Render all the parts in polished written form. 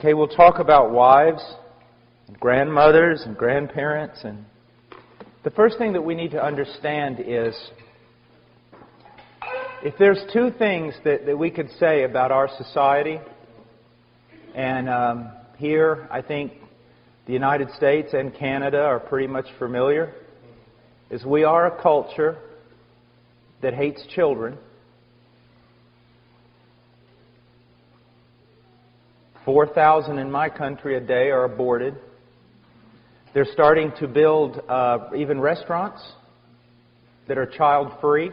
Okay, we'll talk about wives and grandmothers and grandparents. And the first thing that we need to understand is, if there's two things that we could say about our society, and here I think the United States and Canada are pretty much familiar, is we are a culture that hates children. 4,000 in my country a day are aborted. They're starting to build even restaurants that are child-free,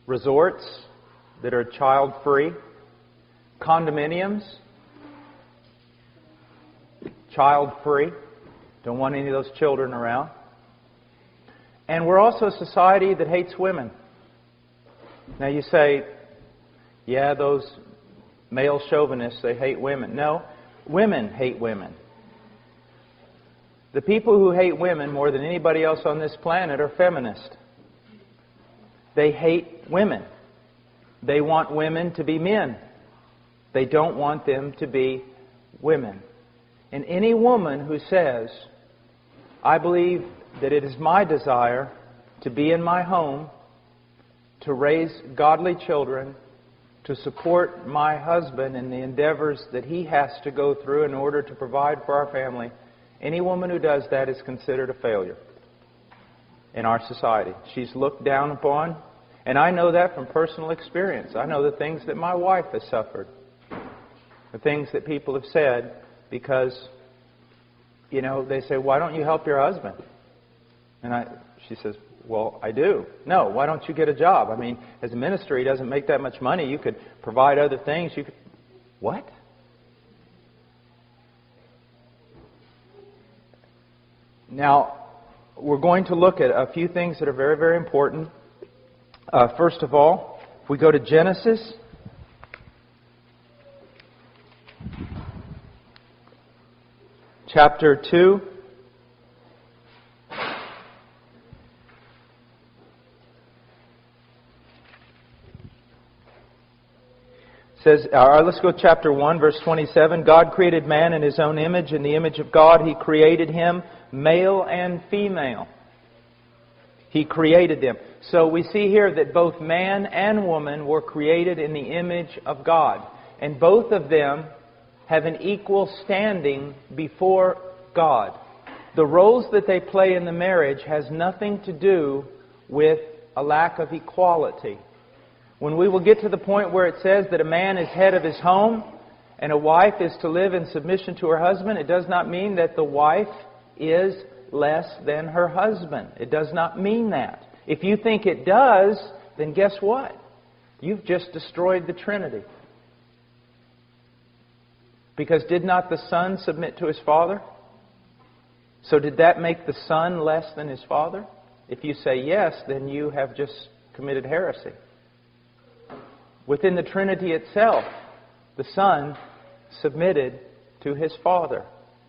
resorts that are child-free, condominiums, child-free. Don't want any of those children around. And we're also a society that hates women. Now you say, yeah, those male chauvinists, they hate women. No, women hate women. The people who hate women more than anybody else on this planet are feminists. They hate women. They want women to be men. They don't want them to be women. And any woman who says, I believe that it is my desire to be in my home, to raise godly children, to support my husband in the endeavors that he has to go through in order to provide for our family, any woman who does that is considered a failure in our society. She's looked down upon, and I know that from personal experience. I know the things that my wife has suffered, the things that people have said, because, you know, they say, why don't you help your husband? And she says, well, I do. No, why don't you get a job? I mean, as a minister, he doesn't make that much money. You could provide other things. You could... What? Now, we're going to look at a few things that are very, very important. First of all, if we go to Genesis, chapter 2. Says, let's go to chapter 1, verse 27. God created man in His own image. In the image of God, He created him, male and female. He created them. So we see here that both man and woman were created in the image of God. And both of them have an equal standing before God. The roles that they play in the marriage has nothing to do with a lack of equality. When we will get to the point where it says that a man is head of his home and a wife is to live in submission to her husband, it does not mean that the wife is less than her husband. It does not mean that. If you think it does, then guess what? You've just destroyed the Trinity. Because did not the Son submit to His Father? So did that make the Son less than His Father? If you say yes, then you have just committed heresy. Within the Trinity itself, the Son submitted to His Father.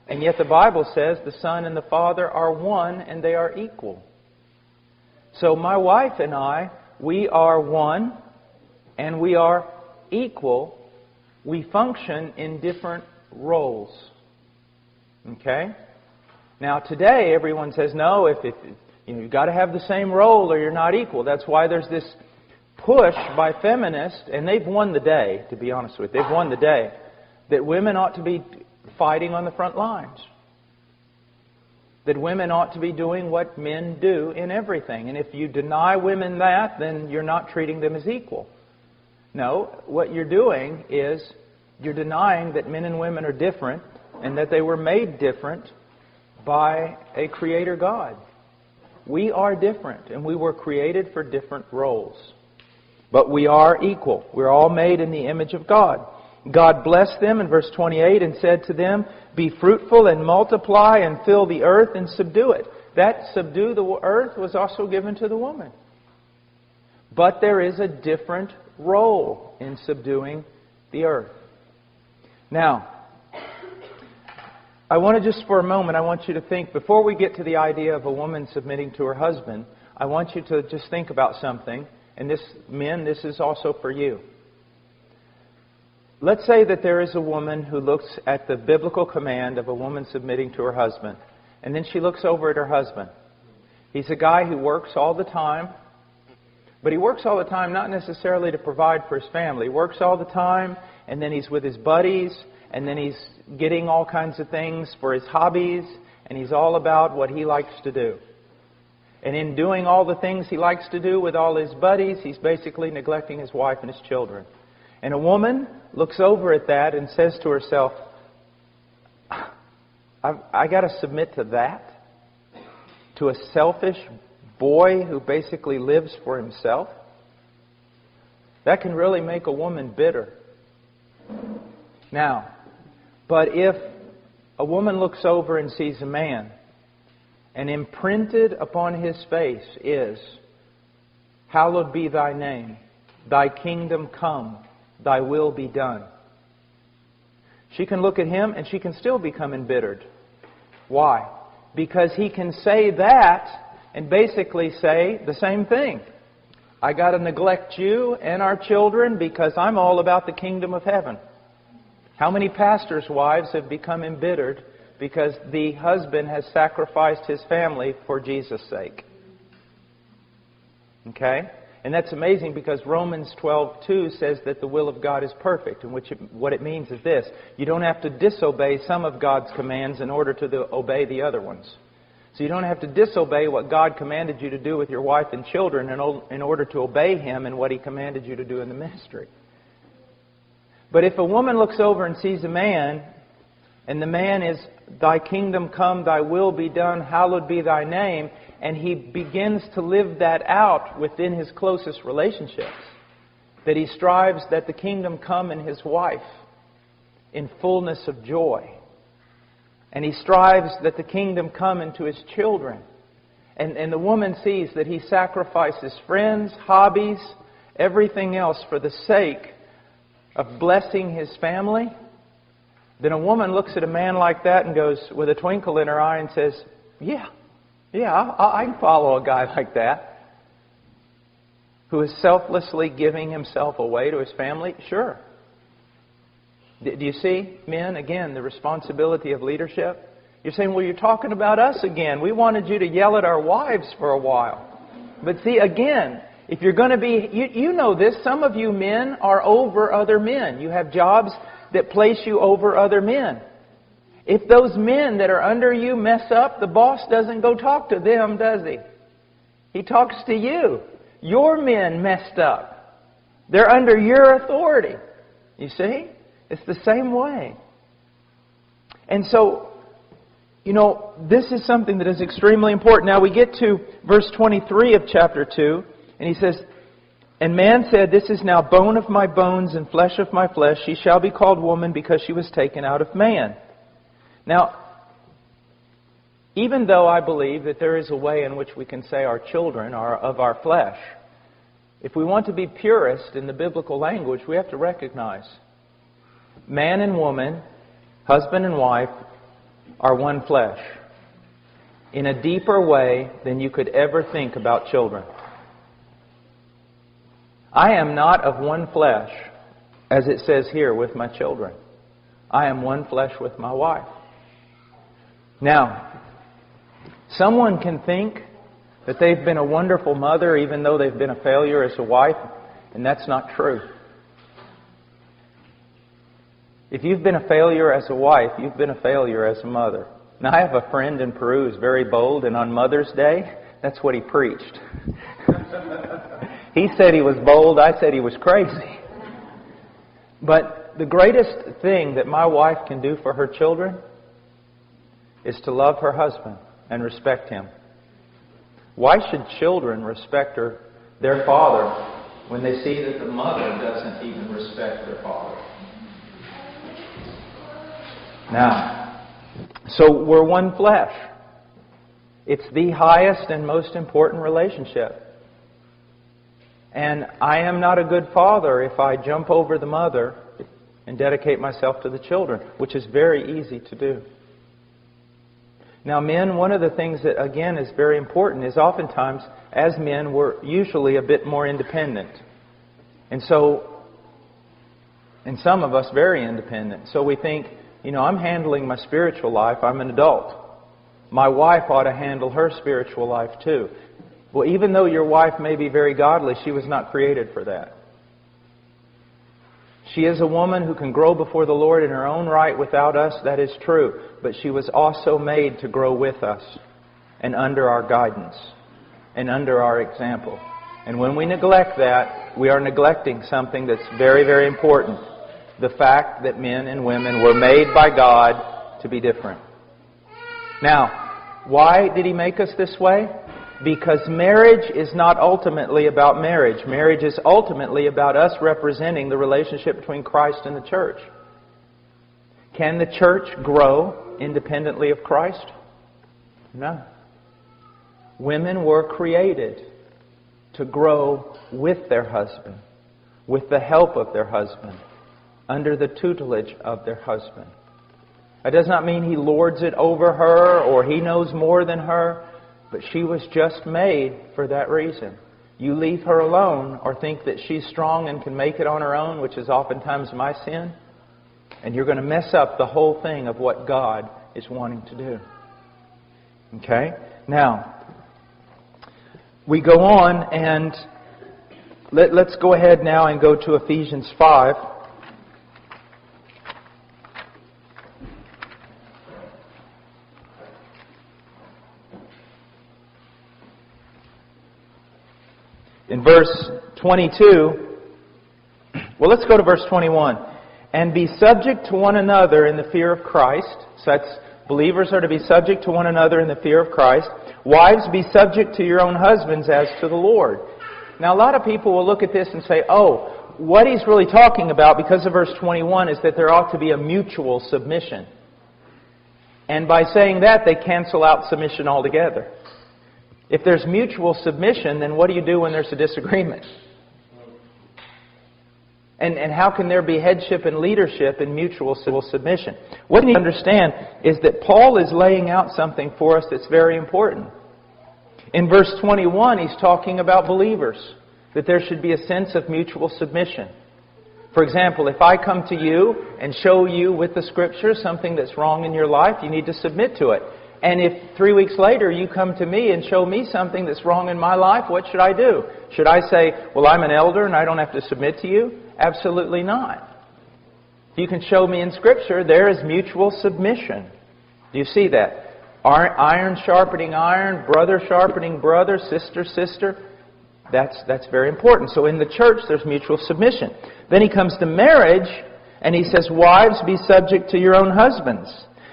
And yet the Bible says the Son and the Father are one and they are equal. So my wife and I, we are one and we are equal. We function in different roles. Okay? Now today everyone says, no, if you've got to have the same role or you're not equal. That's why there's this push by feminists, and they've won the day, to be honest with you. They've won the day, that women ought to be fighting on the front lines. That women ought to be doing what men do in everything. And if you deny women that, then you're not treating them as equal. No, what you're doing is you're denying that men and women are different and that they were made different by a Creator God. We are different, and we were created for different roles. But we are equal. We're all made in the image of God. God blessed them in verse 28 and said to them, be fruitful and multiply and fill the earth and subdue it. That subdue the earth was also given to the woman. But there is a different role in subduing the earth. Now, I want to just for a moment, I want you to think, before we get to the idea of a woman submitting to her husband, I want you to just think about something. And this, men, this is also for you. let's say that there is a woman who looks at the biblical command of a woman submitting to her husband, and then she looks over at her husband. He's a guy who works all the time, but he works all the time not necessarily to provide for his family. He works all the time, and then he's with his buddies, and then he's getting all kinds of things for his hobbies, and he's all about what he likes to do. And in doing all the things he likes to do with all his buddies, he's basically neglecting his wife and his children. And a woman looks over at that and says to herself, I got to submit to that? To a selfish boy who basically lives for himself? That can really make a woman bitter. Now, but if a woman looks over and sees a man, and imprinted upon his face is, hallowed be thy name, thy kingdom come, thy will be done. She can look at him and she can still become embittered. Why? Because he can say that and basically say the same thing. I got to neglect you and our children because I'm all about the kingdom of heaven. How many pastors' wives have become embittered because the husband has sacrificed his family for Jesus' sake? Okay? And that's amazing because Romans 12:2 says that the will of God is perfect. And what it means is this: you don't have to disobey some of God's commands in order to obey the other ones. So you don't have to disobey what God commanded you to do with your wife and children in order to obey Him and what He commanded you to do in the ministry. But if a woman looks over and sees a man, and the man is, thy kingdom come, thy will be done, hallowed be thy name, and he begins to live that out within his closest relationships, that he strives that the kingdom come in his wife in fullness of joy, and he strives that the kingdom come into his children, and the woman sees that he sacrifices friends, hobbies, everything else for the sake of blessing his family, then a woman looks at a man like that and goes, with a twinkle in her eye, and says, yeah, I can follow a guy like that who is selflessly giving himself away to his family. Sure. Do you see, men, again, the responsibility of leadership? You're saying, well, you're talking about us again. We wanted you to yell at our wives for a while. But see, again, if you're going to be, you know this, some of you men are over other men. You have jobs that place you over other men. If those men that are under you mess up, the boss doesn't go talk to them, does he? He talks to you. Your men messed up. They're under your authority. You see? It's the same way. And so, this is something that is extremely important. Now we get to verse 23 of chapter 2, and he says, and man said, this is now bone of my bones and flesh of my flesh. She shall be called woman because she was taken out of man. Now, even though I believe that there is a way in which we can say our children are of our flesh, if we want to be purist in the biblical language, we have to recognize man and woman, husband and wife, are one flesh in a deeper way than you could ever think about children. I am not of one flesh, as it says here, with my children. I am one flesh with my wife. Now, someone can think that they've been a wonderful mother even though they've been a failure as a wife, and that's not true. If you've been a failure as a wife, you've been a failure as a mother. Now, I have a friend in Peru who's very bold, and on Mother's Day, that's what he preached. He said he was bold, I said he was crazy. But the greatest thing that my wife can do for her children is to love her husband and respect him. Why should children respect their father when they see that the mother doesn't even respect their father? Now, so we're one flesh. It's the highest and most important relationship. And I am not a good father if I jump over the mother and dedicate myself to the children, which is very easy to do. Now, men, one of the things that, again, is very important is oftentimes, as men, we're usually a bit more independent. And so, And some of us very independent. So we think, I'm handling my spiritual life. I'm an adult. My wife ought to handle her spiritual life too. Well, even though your wife may be very godly, she was not created for that. She is a woman who can grow before the Lord in her own right without us. That is true. But she was also made to grow with us and under our guidance and under our example. And when we neglect that, we are neglecting something that's very, very important. The fact that men and women were made by God to be different. Now, why did He make us this way? Because marriage is not ultimately about marriage. Marriage is ultimately about us representing the relationship between Christ and the church. Can the church grow independently of Christ? No. Women were created to grow with their husband, with the help of their husband, under the tutelage of their husband. That does not mean he lords it over her or he knows more than her. But she was just made for that reason. You leave her alone or think that she's strong and can make it on her own, which is oftentimes my sin, and you're going to mess up the whole thing of what God is wanting to do. Okay? Now, we go on and let's go ahead now and go to Ephesians 5. In verse 22, well, let's go to verse 21. And be subject to one another in the fear of Christ. So that's, believers are to be subject to one another in the fear of Christ. Wives, be subject to your own husbands as to the Lord. Now, a lot of people will look at this and say, oh, what he's really talking about, because of verse 21, is that there ought to be a mutual submission. And by saying that, they cancel out submission altogether. If there's mutual submission, then what do you do when there's a disagreement? And how can there be headship and leadership in mutual submission? What you need to understand is that Paul is laying out something for us that's very important. In verse 21, he's talking about believers, that there should be a sense of mutual submission. For example, if I come to you and show you with the Scriptures something that's wrong in your life, you need to submit to it. And if 3 weeks later you come to me and show me something that's wrong in my life, what should I do? Should I say, well, I'm an elder and I don't have to submit to you? Absolutely not. You can show me in Scripture there is mutual submission. Do you see that? Iron sharpening iron, brother sharpening brother, sister. That's very important. So in the church there's mutual submission. Then he comes to marriage and he says, wives, be subject to your own husbands.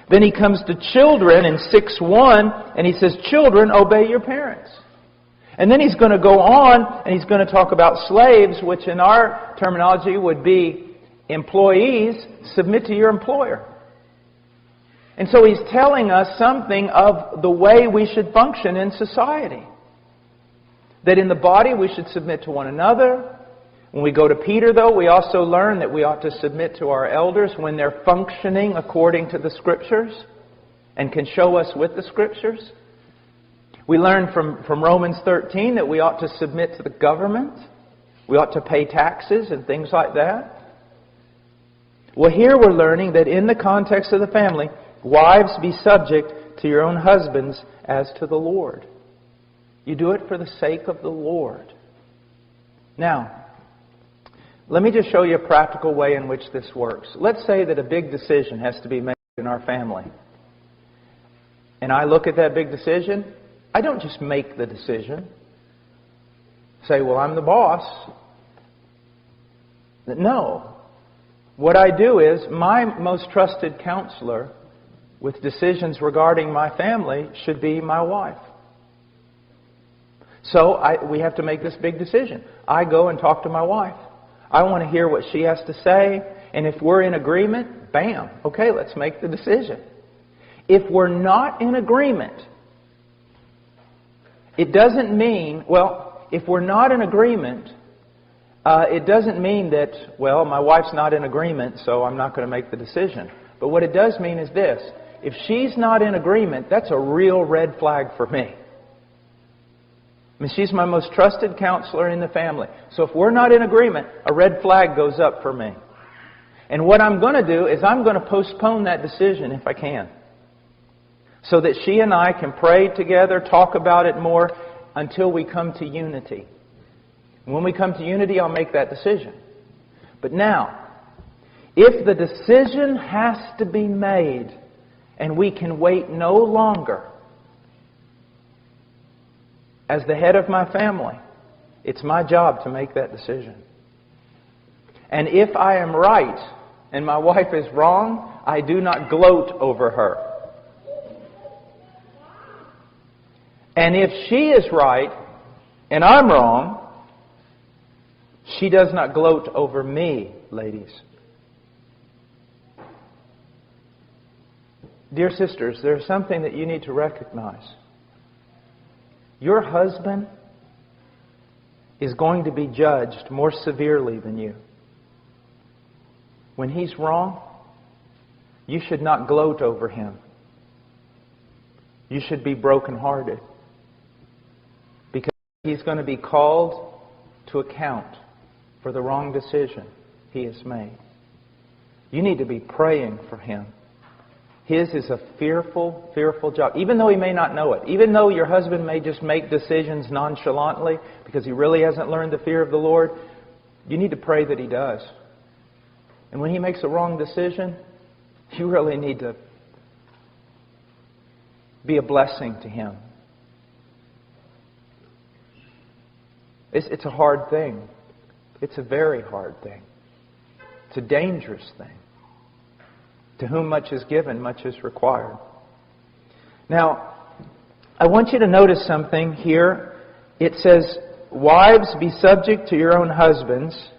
Then he comes to children in 6:1, and he says, children, obey your parents. And then he's going to go on, and he's going to talk about slaves, which in our terminology would be employees. Submit to your employer. And so he's telling us something of the way we should function in society. That in the body we should submit to one another. When we go to Peter, though, we also learn that we ought to submit to our elders when they're functioning according to the Scriptures and can show us with the Scriptures. We learn from Romans 13 that we ought to submit to the government. We ought to pay taxes and things like that. Well, here we're learning that in the context of the family, wives, be subject to your own husbands as to the Lord. You do it for the sake of the Lord. Now, let me just show you a practical way in which this works. Let's say that a big decision has to be made in our family. And I look at that big decision. I don't just make the decision. Say, well, I'm the boss. No. What I do is, my most trusted counselor with decisions regarding my family should be my wife. So we have to make this big decision. I go and talk to my wife. I want to hear what she has to say. And if we're in agreement, bam, okay, let's make the decision. If we're not in agreement, it doesn't mean, well, if we're not in agreement, it doesn't mean that, well, my wife's not in agreement, so I'm not going to make the decision. But what it does mean is this. If she's not in agreement, that's a real red flag for me. I mean, she's my most trusted counselor in the family. So if we're not in agreement, a red flag goes up for me. And what I'm going to do is I'm going to postpone that decision if I can, so that she and I can pray together, talk about it more, until we come to unity. When we come to unity, I'll make that decision. But now, if the decision has to be made and we can wait no longer, as the head of my family, it's my job to make that decision. And if I am right and my wife is wrong, I do not gloat over her. And if she is right and I'm wrong, she does not gloat over me, ladies. Dear sisters, there's something that you need to recognize. Your husband is going to be judged more severely than you. When he's wrong, you should not gloat over him. You should be brokenhearted, because he's going to be called to account for the wrong decision he has made. You need to be praying for him. His is a fearful, fearful job. Even though he may not know it. Even though your husband may just make decisions nonchalantly because he really hasn't learned the fear of the Lord, you need to pray that he does. And when he makes a wrong decision, you really need to be a blessing to him. It's a hard thing. It's a very hard thing. It's a dangerous thing. To whom much is given, much is required. Now, I want you to notice something here. It says, "Wives, be subject to your own husbands."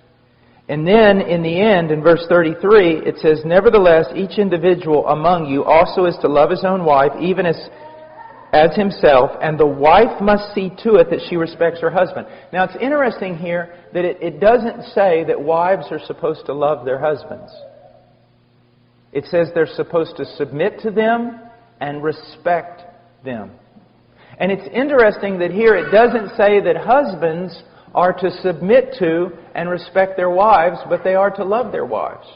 And then, in the end, in verse 33, it says, "Nevertheless, each individual among you also is to love his own wife, even as himself, and the wife must see to it that she respects her husband." Now, it's interesting here that it doesn't say that wives are supposed to love their husbands. It says they're supposed to submit to them and respect them. And it's interesting that here it doesn't say that husbands are to submit to and respect their wives, but they are to love their wives.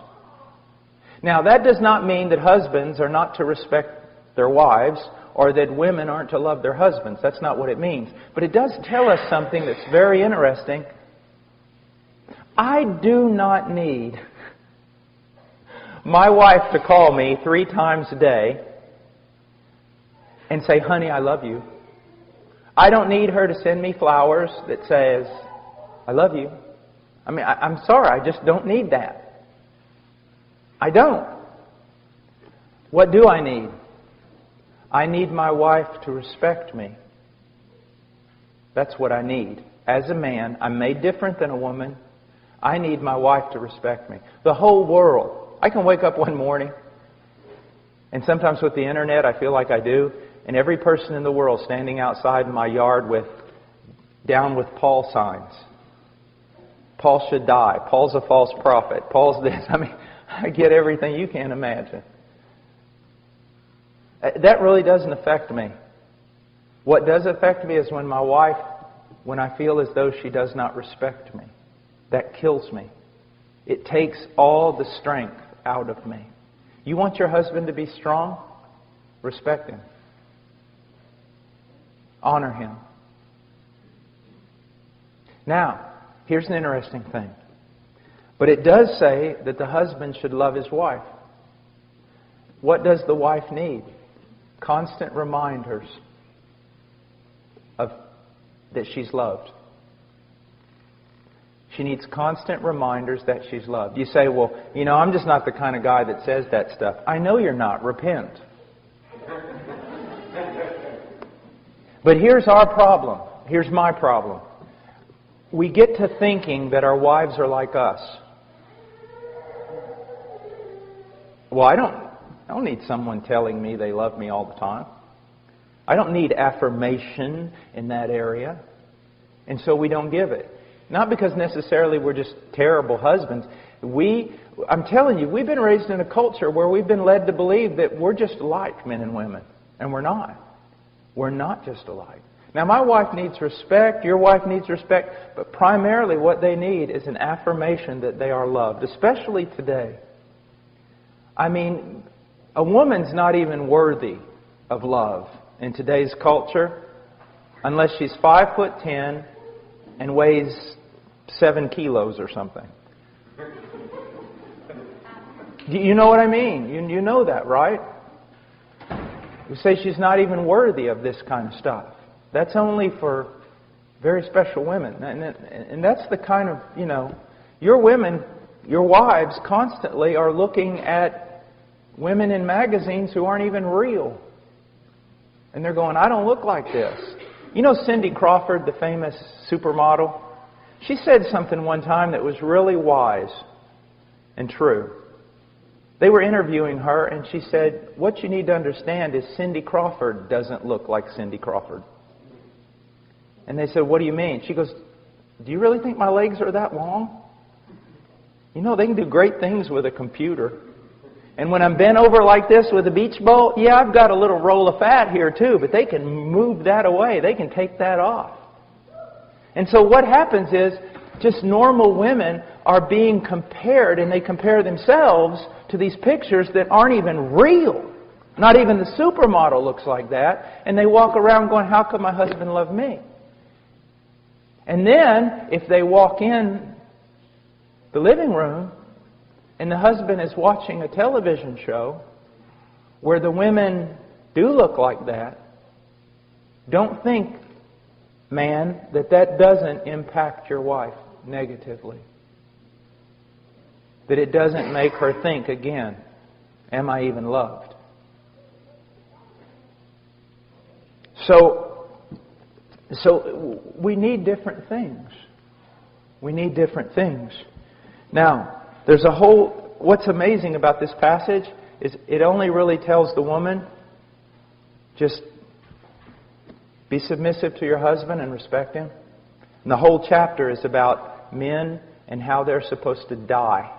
Now, that does not mean that husbands are not to respect their wives, or that women aren't to love their husbands. That's not what it means. But it does tell us something that's very interesting. I do not need my wife to call me 3 times a day and say, "Honey, I love you." I don't need her to send me flowers that says, "I love you." I mean, I'm sorry, I just don't need that. I don't. What do I need? I need my wife to respect me. That's what I need. As a man, I'm made different than a woman. I need my wife to respect me. The whole world. I can wake up one morning, and sometimes with the internet I feel like I do, and every person in the world standing outside in my yard with "Down with Paul" signs. Paul should die. Paul's a false prophet. Paul's this. I mean, I get everything you can imagine. That really doesn't affect me. What does affect me is when my wife, when I feel as though she does not respect me. That kills me. It takes all the strength out of me. You want your husband to be strong? Respect him. Honor him. Now, here's an interesting thing. But it does say that the husband should love his wife. What does the wife need? Constant reminders of that she's loved. She needs constant reminders that she's loved. You say, "Well, I'm just not the kind of guy that says that stuff." I know you're not. Repent. But here's our problem. Here's my problem. We get to thinking that our wives are like us. Well, I don't need someone telling me they love me all the time. I don't need affirmation in that area. And so we don't give it. Not because necessarily we're just terrible husbands. I'm telling you, we've been raised in a culture where we've been led to believe that we're just alike, men and women. And we're not. We're not just alike. Now, my wife needs respect, your wife needs respect, but primarily what they need is an affirmation that they are loved, especially today. I mean, a woman's not even worthy of love in today's culture unless she's 5'10" and weighs 7 kilos or something. You know what I mean? You know that, right? We say she's not even worthy of this kind of stuff. That's only for very special women. And that's the kind of, your women, your wives constantly are looking at women in magazines who aren't even real. And they're going, I don't look like this. You know Cindy Crawford, the famous supermodel? She said something one time that was really wise and true. They were interviewing her, and she said, what you need to understand is Cindy Crawford doesn't look like Cindy Crawford. And they said, what do you mean? She goes, do you really think my legs are that long? You know, they can do great things with a computer. And when I'm bent over like this with a beach ball, yeah, I've got a little roll of fat here too, but they can move that away. They can take that off. And so what happens is, just normal women are being compared, and they compare themselves to these pictures that aren't even real. Not even the supermodel looks like that. And they walk around going, how could my husband love me? And then, if they walk in the living room, and the husband is watching a television show where the women do look like that, don't think, man, that doesn't impact your wife negatively. That it doesn't make her think again, am I even loved? So we need different things. We need different things. Now, there's what's amazing about this passage is it only really tells the woman, just be submissive to your husband and respect him. And the whole chapter is about men and how they're supposed to die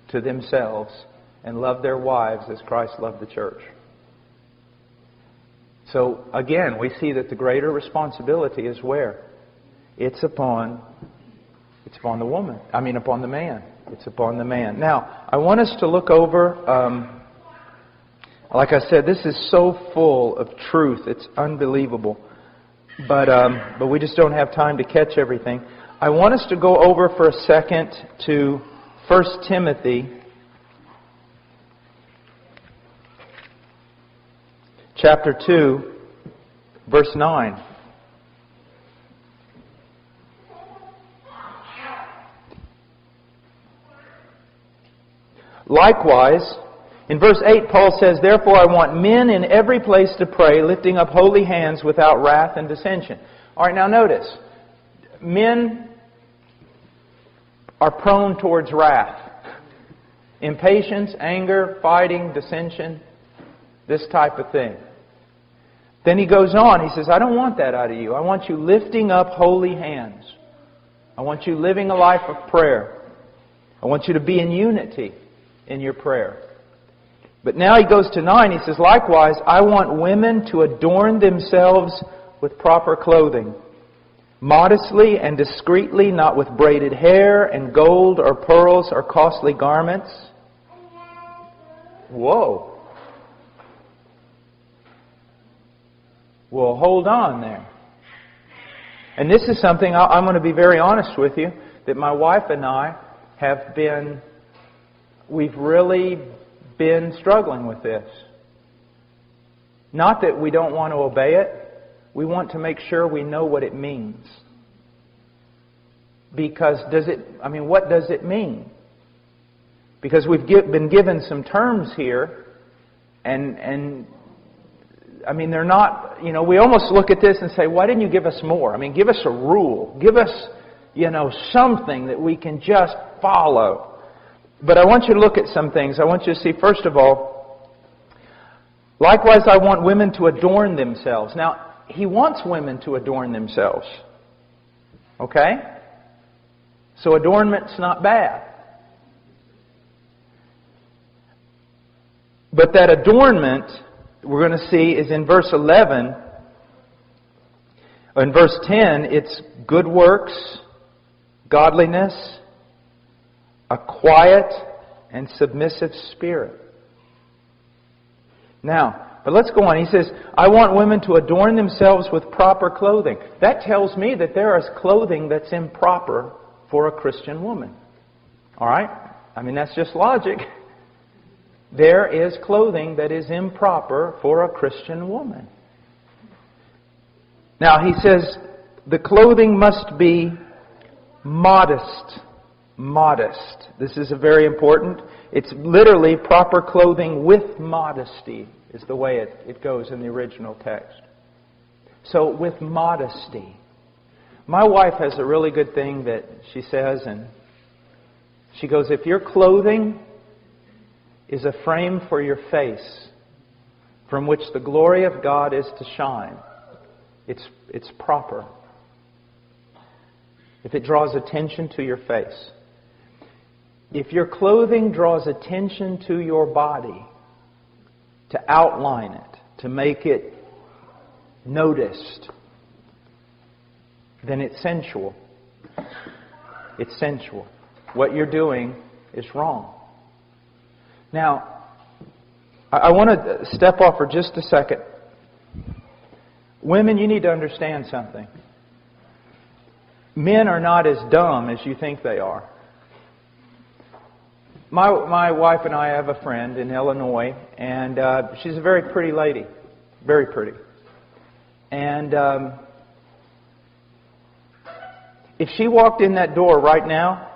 to themselves and love their wives as Christ loved the church. So, again, we see that the greater responsibility is where? It's upon the woman. Upon the man. It's upon the man. Now, I want us to look over, like I said, this is so full of truth. It's unbelievable. But we just don't have time to catch everything. I want us to go over for a second to 1 Timothy chapter 2, verse 9. Likewise, in verse 8, Paul says, therefore I want men in every place to pray, lifting up holy hands without wrath and dissension. All right, now notice, men are prone towards wrath. Impatience, anger, fighting, dissension, this type of thing. Then he goes on, he says, I don't want that out of you. I want you lifting up holy hands. I want you living a life of prayer. I want you to be in unity in your prayer. But now he goes to 9, he says, likewise, I want women to adorn themselves with proper clothing, modestly and discreetly, not with braided hair and gold or pearls or costly garments. Whoa. Well, hold on there. And this is something I'm going to be very honest with you, that my wife and I have been, we've really been struggling with this. Not that we don't want to obey it. We want to make sure we know what it means. Because what does it mean? Because we've been given some terms here, and they're not, we almost look at this and say, why didn't you give us more? Give us a rule. Give us, something that we can just follow. But I want you to look at some things. I want you to see, first of all, likewise I want women to adorn themselves. Now, he wants women to adorn themselves. Okay? So adornment's not bad. But that adornment, we're going to see, is in verse 11. In verse 10, it's good works, godliness, a quiet and submissive spirit. Now, but let's go on. He says, I want women to adorn themselves with proper clothing. That tells me that there is clothing that's improper for a Christian woman. All right? I mean, that's just logic. There is clothing that is improper for a Christian woman. Now, he says, the clothing must be modest. Modest. This is very important. It's literally proper clothing with modesty is the way it goes in the original text. So, with modesty. My wife has a really good thing that she says, and she goes, if your clothing is a frame for your face from which the glory of God is to shine, it's proper. If it draws attention to your face. If your clothing draws attention to your body, to outline it, to make it noticed, then it's sensual. It's sensual. What you're doing is wrong. Now, I want to step off for just a second. Women, you need to understand something. Men are not as dumb as you think they are. My wife and I have a friend in Illinois, and she's a very pretty lady. Very pretty. And if she walked in that door right now,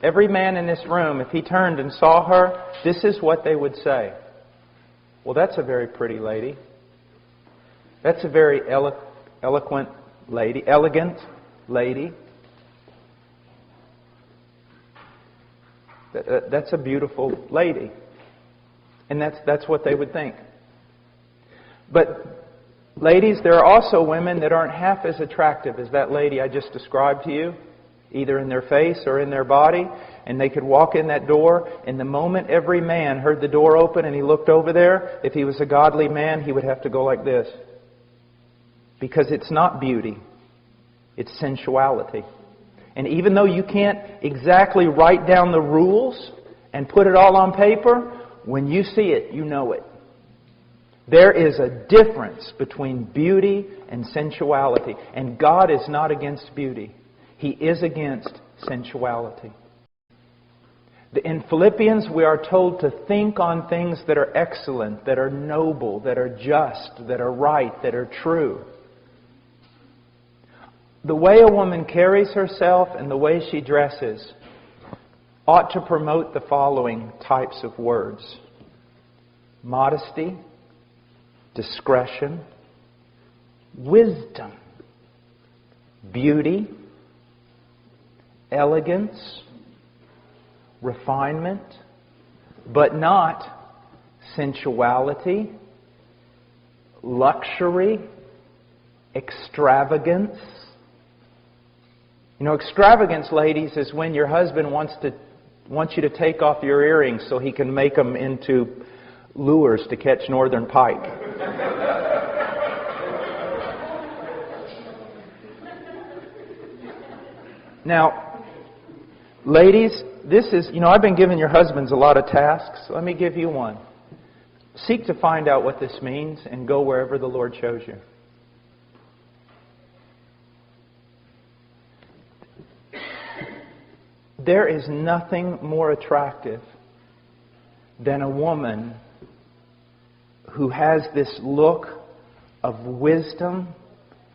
every man in this room, if he turned and saw her, this is what they would say. Well, that's a very pretty lady. That's a very elegant lady. That's a beautiful lady. And that's what they would think. But ladies, there are also women that aren't half as attractive as that lady I just described to you, either in their face or in their body, and they could walk in that door, and the moment every man heard the door open and he looked over there, if he was a godly man, he would have to go like this. Because it's not beauty, it's sensuality. And even though you can't exactly write down the rules and put it all on paper, when you see it, you know it. There is a difference between beauty and sensuality. And God is not against beauty. He is against sensuality. In Philippians, we are told to think on things that are excellent, that are noble, that are just, that are right, that are true. The way a woman carries herself and the way she dresses ought to promote the following types of words: modesty, discretion, wisdom, beauty, elegance, refinement, but not sensuality, luxury, extravagance. You know, extravagance, ladies, is when your husband wants you to take off your earrings so he can make them into lures to catch northern pike. Now, ladies, this is, I've been giving your husbands a lot of tasks. Let me give you one. Seek to find out what this means and go wherever the Lord shows you. There is nothing more attractive than a woman who has this look of wisdom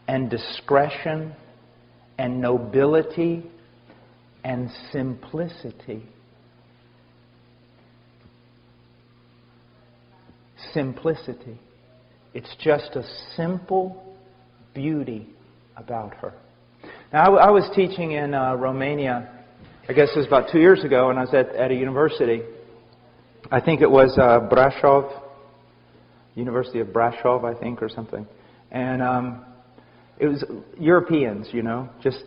and discretion and nobility and simplicity. Simplicity. It's just a simple beauty about her. Now, I was teaching in Romania. I guess it was about 2 years ago, and I was at a university. I think it was Brașov, University of Brașov, I think, or something. And it was Europeans, just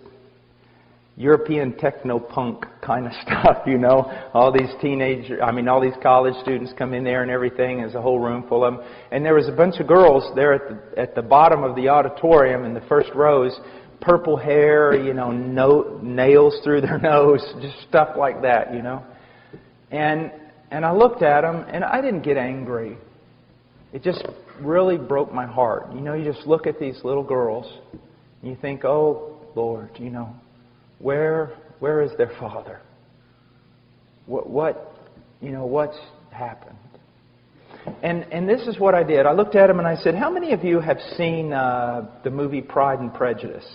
European techno-punk kind of stuff, All these all these college students come in there and everything. There's a whole room full of them. And there was a bunch of girls there at the bottom of the auditorium in the first rows, purple hair, nails through their nose, just stuff like that, And I looked at them, and I didn't get angry. It just really broke my heart. You know, you just look at these little girls, and you think, oh, Lord, you know, where is their father? What's happened? And this is what I did. I looked at them and I said, how many of you have seen the movie Pride and Prejudice?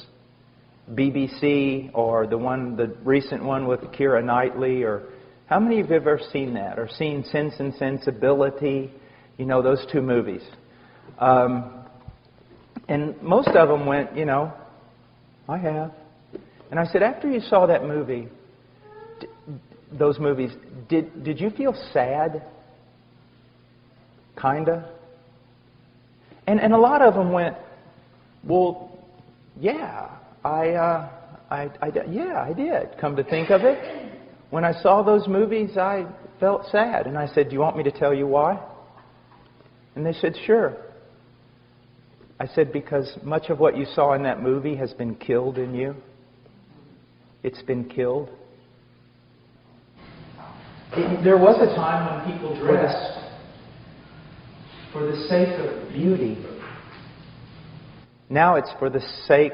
BBC, or the recent one with Keira Knightley, or how many of you have ever seen that? Or seen Sense and Sensibility? You know, those two movies. And most of them went, you know, I have. And I said, after you saw that movie, those movies, did you feel sad? Kinda? And a lot of them went, well, yeah, I did. Come to think of it, when I saw those movies, I felt sad. And I said, do you want me to tell you why? And they said, sure. I said, because much of what you saw in that movie has been killed in you. It's been killed. There was a time when people dressed for the sake of beauty. Now it's for the sake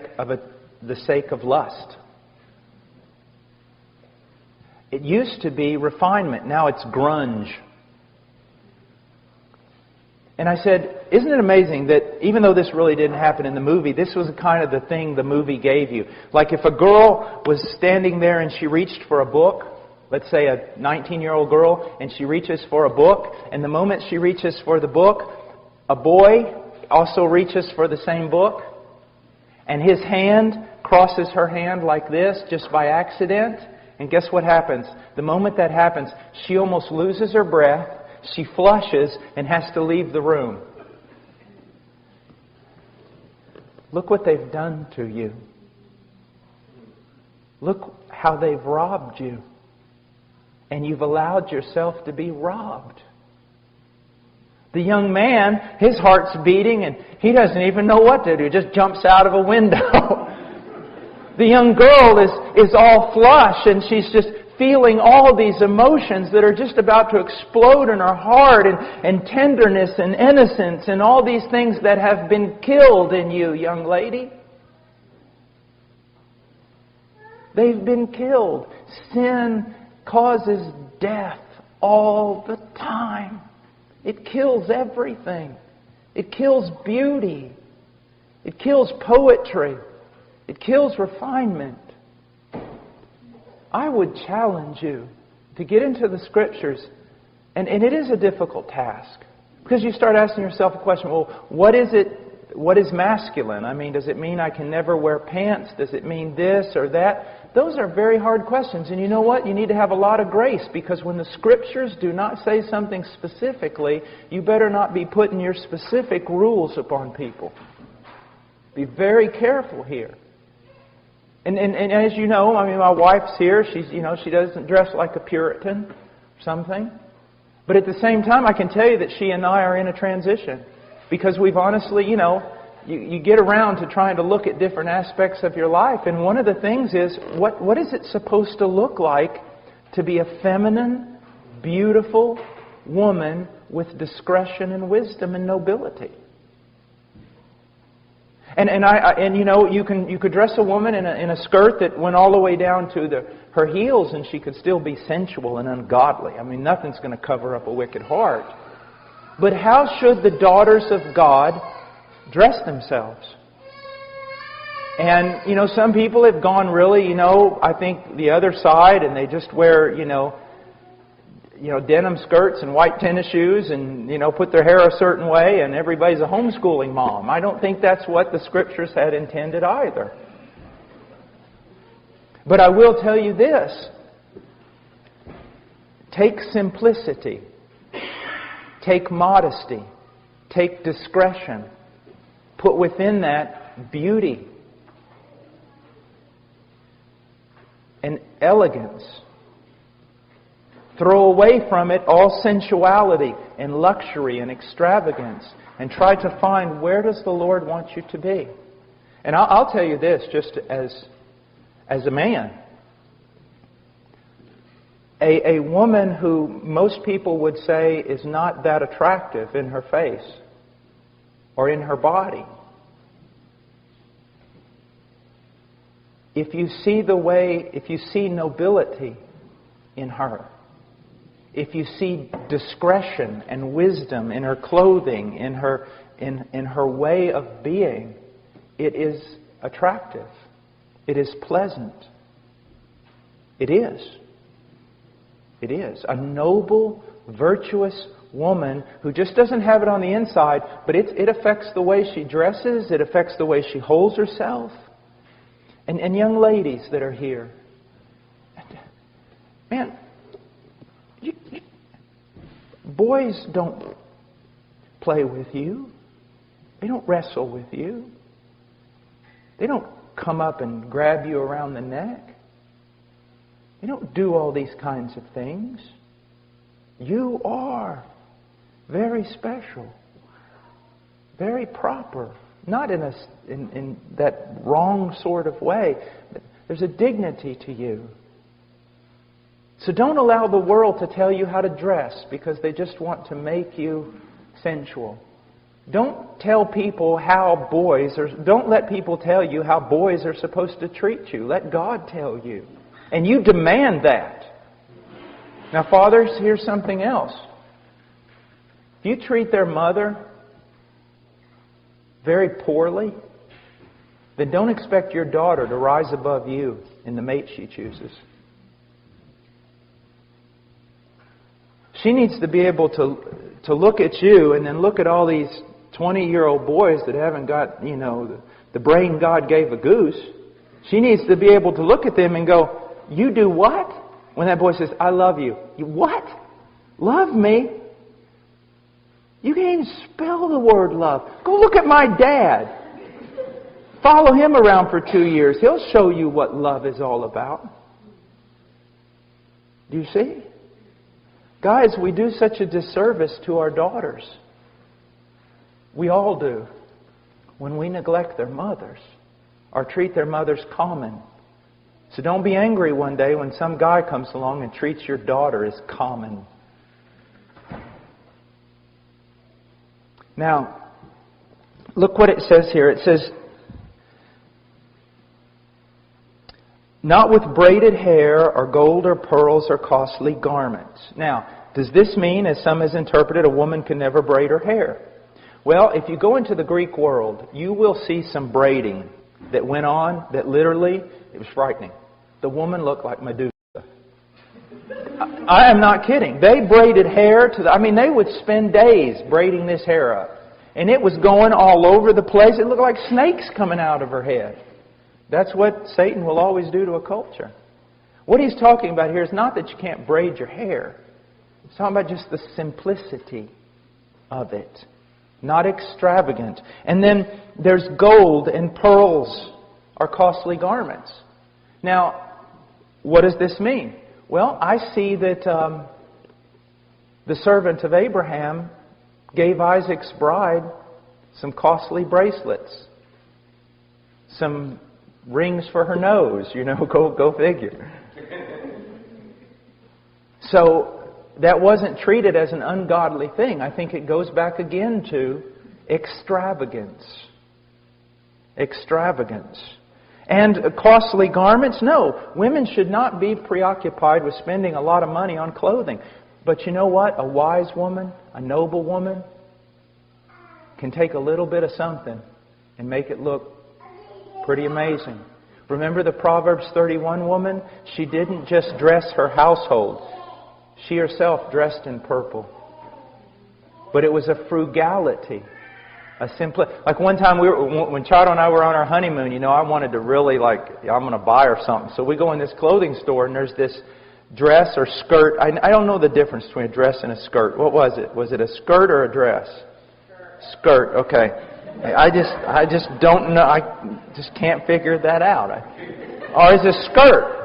of lust. It used to be refinement. Now it's grunge. And I said, isn't it amazing that even though this really didn't happen in the movie, this was kind of the thing the movie gave you. Like if a girl was standing there and she reached for a book, let's say a 19-year-old girl, and she reaches for a book, and the moment she reaches for the book, a boy also reaches for the same book, and his hand crosses her hand like this just by accident, and guess what happens? The moment that happens, she almost loses her breath, she flushes, and has to leave the room. Look what they've done to you. Look how they've robbed you. And you've allowed yourself to be robbed. The young man, his heart's beating and he doesn't even know what to do. Just jumps out of a window. The young girl is all flush and she's just feeling all these emotions that are just about to explode in her heart, and tenderness and innocence and all these things that have been killed in you, young lady. They've been killed. Sin causes death all the time. It kills everything. It kills beauty. It kills poetry. It kills refinement. I would challenge you to get into the Scriptures, and it is a difficult task, because you start asking yourself a question, well, what is it? What is masculine? I mean, does it mean I can never wear pants? Does it mean this or that? Those are very hard questions, and you know what? You need to have a lot of grace, because when the Scriptures do not say something specifically, you better not be putting your specific rules upon people. Be very careful here. And as you know, I mean, my wife's here. She doesn't dress like a Puritan or something. But at the same time, I can tell you that she and I are in a transition. Because we've honestly, you get around to trying to look at different aspects of your life. And one of the things is, what is it supposed to look like to be a feminine, beautiful woman with discretion and wisdom and nobility? And you could dress a woman in a skirt that went all the way down to her heels, and she could still be sensual and ungodly. I mean, nothing's going to cover up a wicked heart. But how should the daughters of God dress themselves? And some people have gone really, I think the other side, and they just wear, denim skirts and white tennis shoes and, put their hair a certain way, and everybody's a homeschooling mom. I don't think that's what the Scriptures had intended either. But I will tell you this. Take simplicity. Take modesty. Take discretion. Put within that beauty and elegance. Throw away from it all sensuality and luxury and extravagance, and try to find, where does the Lord want you to be? And I'll tell you this, just as a man. A woman who most people would say is not that attractive in her face or in her body. If you see nobility in her, if you see discretion and wisdom in her clothing, in her way of being, it is attractive. It is pleasant. It is. It is. A noble, virtuous woman who just doesn't have it on the inside, but it affects the way she dresses, it affects the way she holds herself. And young ladies that are here, man, boys don't play with you. They don't wrestle with you. They don't come up and grab you around the neck. They don't do all these kinds of things. You are very special, very proper. Not in that wrong sort of way. There's a dignity to you. So don't allow the world to tell you how to dress because they just want to make you sensual. Don't tell people how don't let people tell you how boys are supposed to treat you. Let God tell you. And you demand that. Now, fathers, here's something else. If you treat their mother very poorly, then don't expect your daughter to rise above you in the mate she chooses. She needs to be able to look at you and then look at all these 20-year-old boys that haven't got, the brain God gave a goose. She needs to be able to look at them and go, "You do what?" When that boy says, "I love you." "You what? Love me?" You can't even spell the word love. Go look at my dad. Follow him around for 2 years. He'll show you what love is all about. Do you see? Guys, we do such a disservice to our daughters. We all do. When we neglect their mothers or treat their mothers common. So don't be angry one day when some guy comes along and treats your daughter as common. Now, look what it says here. It says, not with braided hair or gold or pearls or costly garments. Now, does this mean, as some has interpreted, a woman can never braid her hair? Well, if you go into the Greek world, you will see some braiding that went on that literally, it was frightening. The woman looked like Medusa. I am not kidding. They braided hair they would spend days braiding this hair up. And it was going all over the place. It looked like snakes coming out of her head. That's what Satan will always do to a culture. What he's talking about here is not that you can't braid your hair. He's talking about just the simplicity of it. Not extravagant. And then there's gold and pearls or costly garments. Now, what does this mean? Well, I see that the servant of Abraham gave Isaac's bride some costly bracelets, some rings for her nose. Go figure. So that wasn't treated as an ungodly thing. I think it goes back again to extravagance. Extravagance. And costly garments? No. Women should not be preoccupied with spending a lot of money on clothing. But you know what? A wise woman, a noble woman, can take a little bit of something and make it look pretty amazing. Remember the Proverbs 31 woman? She didn't just dress her household. She herself dressed in purple. But it was a frugality. Like one time when Chad and I were on our honeymoon, I wanted to really I'm going to buy her something. So we go in this clothing store and there's this dress or skirt. I don't know the difference between a dress and a skirt. What was it? Was it a skirt or a dress? Skirt. Okay. I just don't know. I just can't figure that out. Or it's a skirt.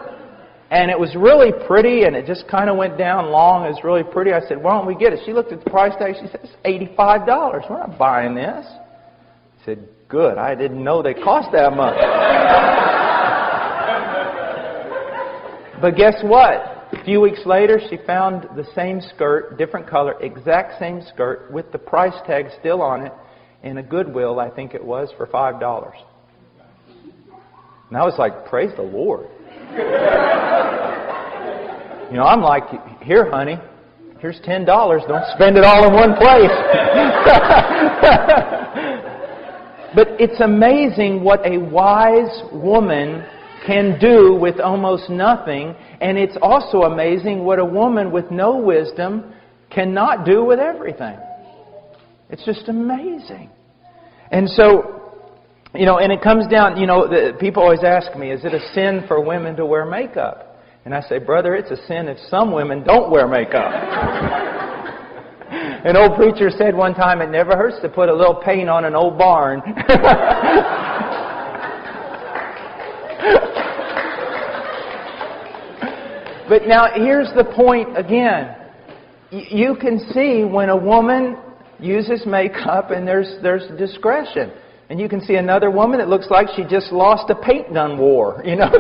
And it was really pretty, and it just kind of went down long. It was really pretty. I said, "Why don't we get it?" She looked at the price tag. She said, "It's $85. We're not buying this." I said, "Good. I didn't know they cost that much." But guess what? A few weeks later, she found the same skirt, different color, exact same skirt, with the price tag still on it, in a Goodwill, I think it was, for $5. And I was like, praise the Lord. You know, I'm like, here, honey, here's $10. Don't spend it all in one place. But it's amazing what a wise woman can do with almost nothing. And it's also amazing what a woman with no wisdom cannot do with everything. It's just amazing. And so, you know, and it comes down, you know, people always ask me, is it a sin for women to wear makeup? And I say, brother, it's a sin if some women don't wear makeup. An old preacher said one time, it never hurts to put a little paint on an old barn. But now here's the point again. You can see when a woman uses makeup and there's discretion. And you can see another woman that looks like she just lost a paint gun war. You know,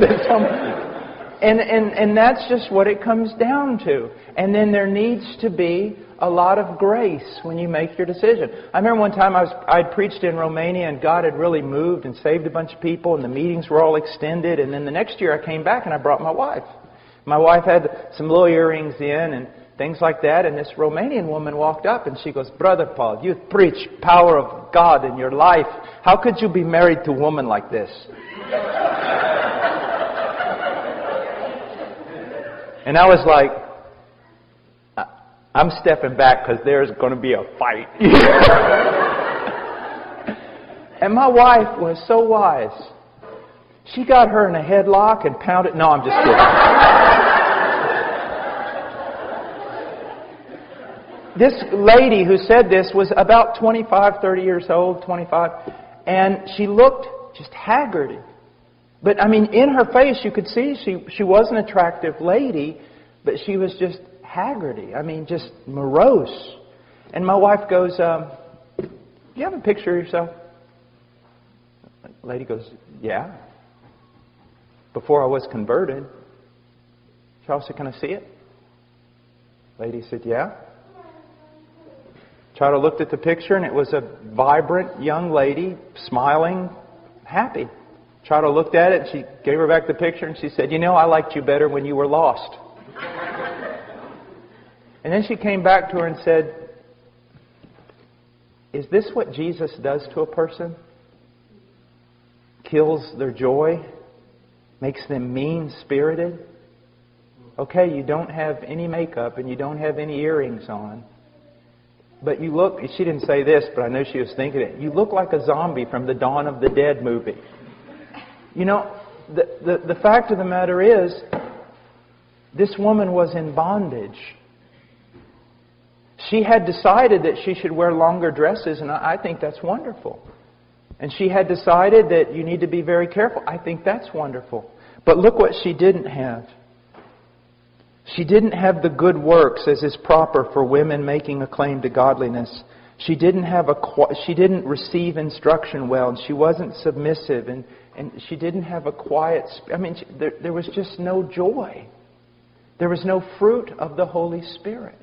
and that's just what it comes down to. And then there needs to be a lot of grace when you make your decision. I remember one time I'd preached in Romania and God had really moved and saved a bunch of people and the meetings were all extended. And then the next year I came back and I brought my wife. My wife had some little earrings in and things like that. And this Romanian woman walked up and she goes, Brother Paul, you preach power of God in your life. How could you be married to a woman like this? And I was like, I'm stepping back because there's going to be a fight. And my wife was so wise. She got her in a headlock and pounded. No, I'm just kidding. This lady who said this was about 25, 30 years old, 25. And she looked just haggard. But, I mean, in her face you could see she was an attractive lady, but she was just haggardy. I mean, just morose. And my wife goes, do you have a picture of yourself? The lady goes, yeah. Before I was converted. Charles said, can I see it? Lady said, yeah. Charles looked at the picture and it was a vibrant young lady, smiling, happy. Charles looked at it and she gave her back the picture and she said, you know, I liked you better when you were lost. And then she came back to her and said, is this what Jesus does to a person? Kills their joy? Makes them mean-spirited? Okay, you don't have any makeup and you don't have any earrings on. But you look, she didn't say this, but I know she was thinking it. You look like a zombie from the Dawn of the Dead movie. You know, the fact of the matter is, this woman was in bondage. She had decided that she should wear longer dresses, and I think that's wonderful. And she had decided that you need to be very careful. I think that's wonderful. But look what she didn't have. She didn't have the good works as is proper for women making a claim to godliness. She didn't receive instruction well, and she wasn't submissive, and she didn't have a quiet. There was just no joy. There was no fruit of the Holy Spirit.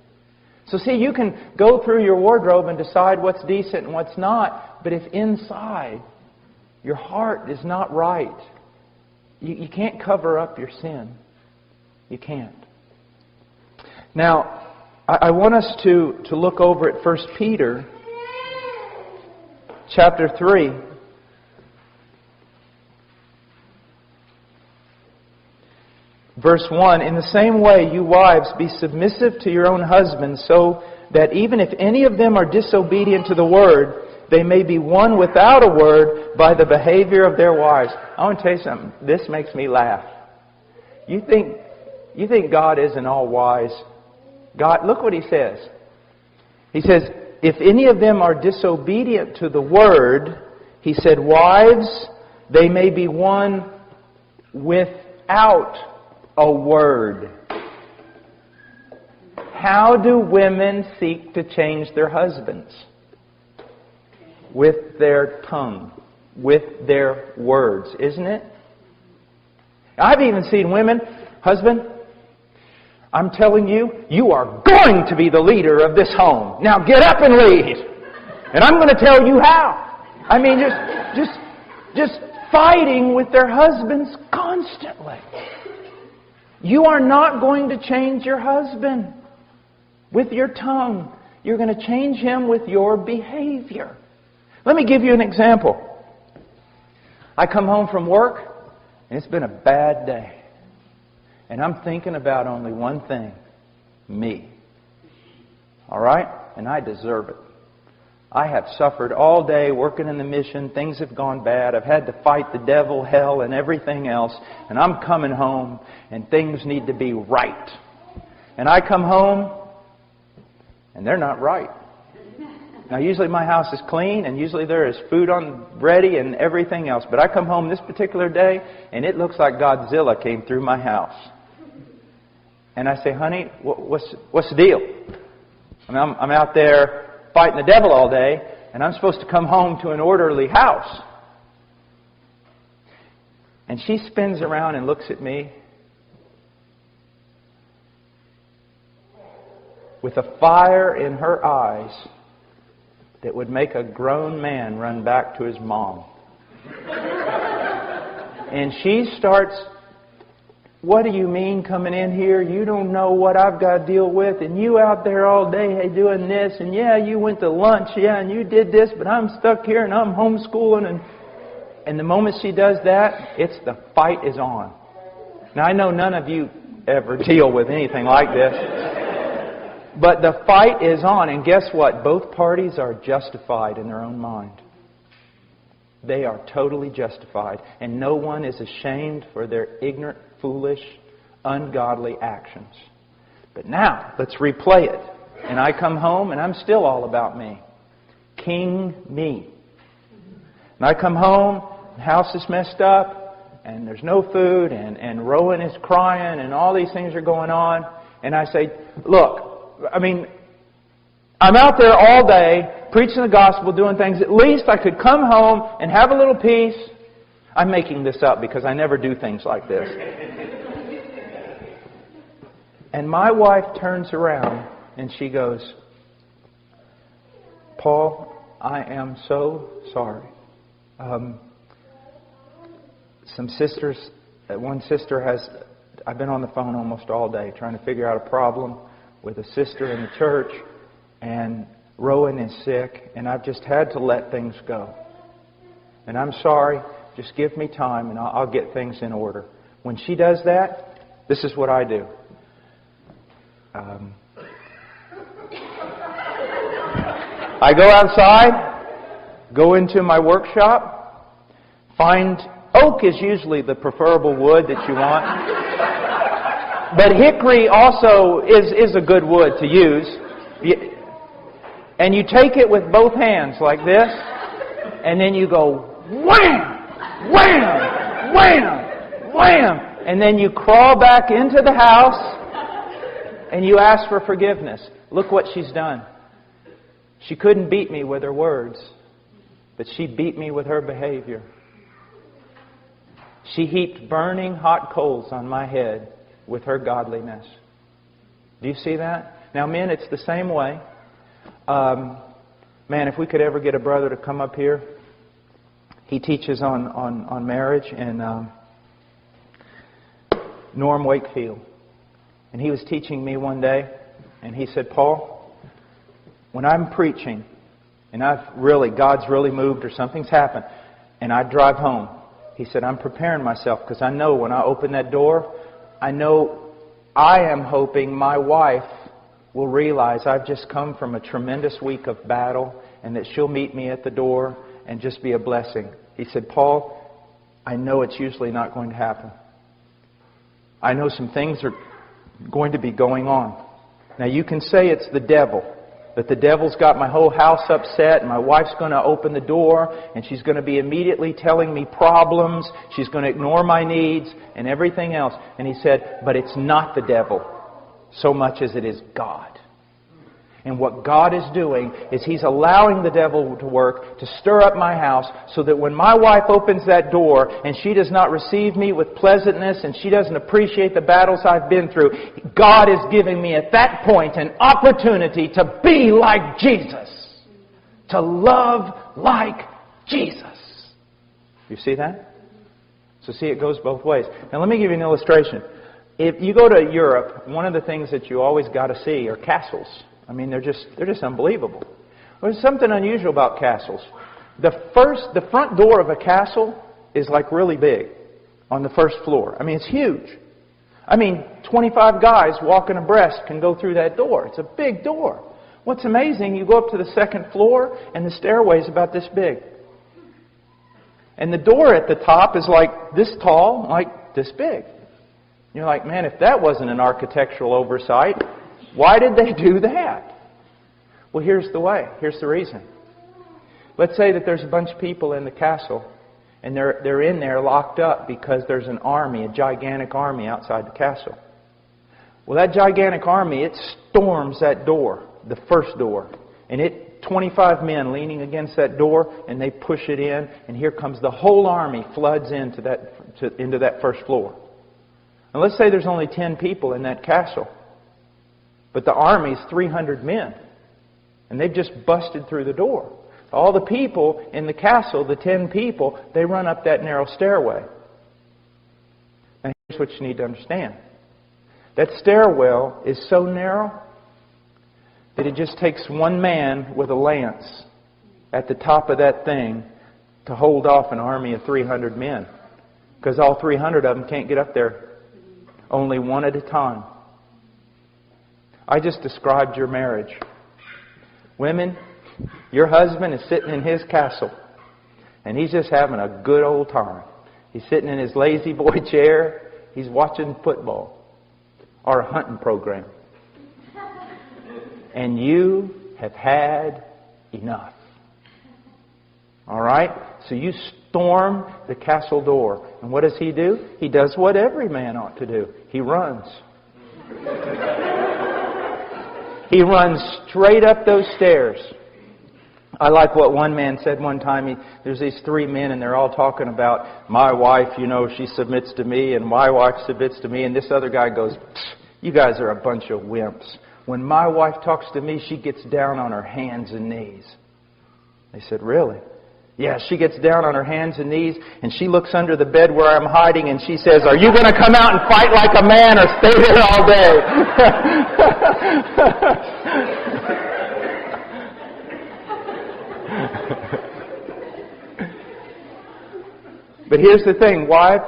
So see, you can go through your wardrobe and decide what's decent and what's not, but if inside your heart is not right, you can't cover up your sin. You can't. Now, I want us to look over at 1 Peter chapter 3. Verse 1, in the same way, you wives, be submissive to your own husbands, so that even if any of them are disobedient to the word, they may be won without a word by the behavior of their wives. I want to tell you something. This makes me laugh. You think God isn't all wise? God, look what He says. He says, if any of them are disobedient to the word, He said, wives, they may be won without a word. How do women seek to change their husbands? With their tongue, with their words, isn't it? I've even seen women, husband, I'm telling you, you are going to be the leader of this home. Now get up and lead. And I'm going to tell you how. I mean, just fighting with their husbands constantly. You are not going to change your husband with your tongue. You're going to change him with your behavior. Let me give you an example. I come home from work, and it's been a bad day. And I'm thinking about only one thing. Me. All right? And I deserve it. I have suffered all day working in the mission. Things have gone bad. I've had to fight the devil, hell, and everything else. And I'm coming home, and things need to be right. And I come home, and they're not right. Now, usually my house is clean, and usually there is food ready and everything else. But I come home this particular day, and it looks like Godzilla came through my house. And I say, honey, what's the deal? I mean, I'm out there fighting the devil all day, and I'm supposed to come home to an orderly house. And she spins around and looks at me with a fire in her eyes that would make a grown man run back to his mom. And she starts, what do you mean coming in here? You don't know what I've got to deal with. And you out there all day doing this. And yeah, you went to lunch. Yeah, and you did this. But I'm stuck here and I'm homeschooling. And the moment she does that, it's the fight is on. Now, I know none of you ever deal with anything like this. But the fight is on. And guess what? Both parties are justified in their own mind. They are totally justified. And no one is ashamed for their ignorant, foolish, ungodly actions. But now, let's replay it. And I come home and I'm still all about me. King me. And I come home, the house is messed up, and there's no food, and Rowan is crying, and all these things are going on. And I say, look, I mean, I'm out there all day preaching the gospel, doing things. At least I could come home and have a little peace. I'm making this up because I never do things like this. And my wife turns around and she goes, Paul, I am so sorry. Some sisters, one sister has, I've been on the phone almost all day trying to figure out a problem with a sister in the church, and Rowan is sick, and I've just had to let things go. And I'm sorry, just give me time and I'll get things in order. When she does that, this is what I do. I go outside, go into my workshop, find oak is usually the preferable wood that you want. But hickory also is a good wood to use. And you take it with both hands like this, and then you go wham, wham, wham, wham. And then you crawl back into the house and you ask for forgiveness. Look what she's done. She couldn't beat me with her words, but she beat me with her behavior. She heaped burning hot coals on my head with her godliness. Do you see that? Now, men, it's the same way. Man, if we could ever get a brother to come up here. He teaches on marriage in Norm Wakefield. And he was teaching me one day, and he said, Paul, when I'm preaching, and God's really moved or something's happened, and I drive home, he said, I'm preparing myself because I know when I open that door, I know I am hoping my wife will realize I've just come from a tremendous week of battle and that she'll meet me at the door and just be a blessing. He said, Paul, I know it's usually not going to happen. I know some things are going to be going on. Now you can say it's the devil, that the devil's got my whole house upset and my wife's going to open the door and she's going to be immediately telling me problems. She's going to ignore my needs and everything else. And he said, but it's not the devil so much as it is God. And what God is doing is He's allowing the devil to work to stir up my house so that when my wife opens that door and she does not receive me with pleasantness and she doesn't appreciate the battles I've been through, God is giving me at that point an opportunity to be like Jesus. To love like Jesus. You see that? So see, it goes both ways. Now let me give you an illustration. If you go to Europe, one of the things that you always got to see are castles. I mean, they're just unbelievable. There's something unusual about castles. The front door of a castle is like really big on the first floor. I mean, it's huge. I mean, 25 guys walking abreast can go through that door. It's a big door. What's amazing, you go up to the second floor and the stairway is about this big. And the door at the top is like this tall, like this big. You're like, man, if that wasn't an architectural oversight, why did they do that? Well, here's the way. Here's the reason. Let's say that there's a bunch of people in the castle, and they're in there locked up because there's an army, a gigantic army outside the castle. Well, that gigantic army, it storms that door, the first door, and 25 men leaning against that door, and they push it in, and here comes the whole army, floods into that first floor. And let's say there's only 10 people in that castle, but the army's 300 men, and they've just busted through the door. All the people in the castle, the 10 people, they run up that narrow stairway. Now here's what you need to understand. That stairwell is so narrow that it just takes one man with a lance at the top of that thing to hold off an army of 300 men. Because all 300 of them can't get up there. Only one at a time. I just described your marriage. Women, your husband is sitting in his castle, and he's just having a good old time. He's sitting in his lazy boy chair. He's watching football or a hunting program. And you have had enough. All right? So you storm the castle door. And what does he do? He does what every man ought to do. He runs. He runs straight up those stairs. I like what one man said one time. There's these 3 men, and they're all talking about, my wife, she submits to me, and my wife submits to me. And this other guy goes, you guys are a bunch of wimps. When my wife talks to me, she gets down on her hands and knees. They said, really? Yeah, she gets down on her hands and knees, and she looks under the bed where I'm hiding, and she says, are you going to come out and fight like a man or stay there all day? But here's the thing, wife.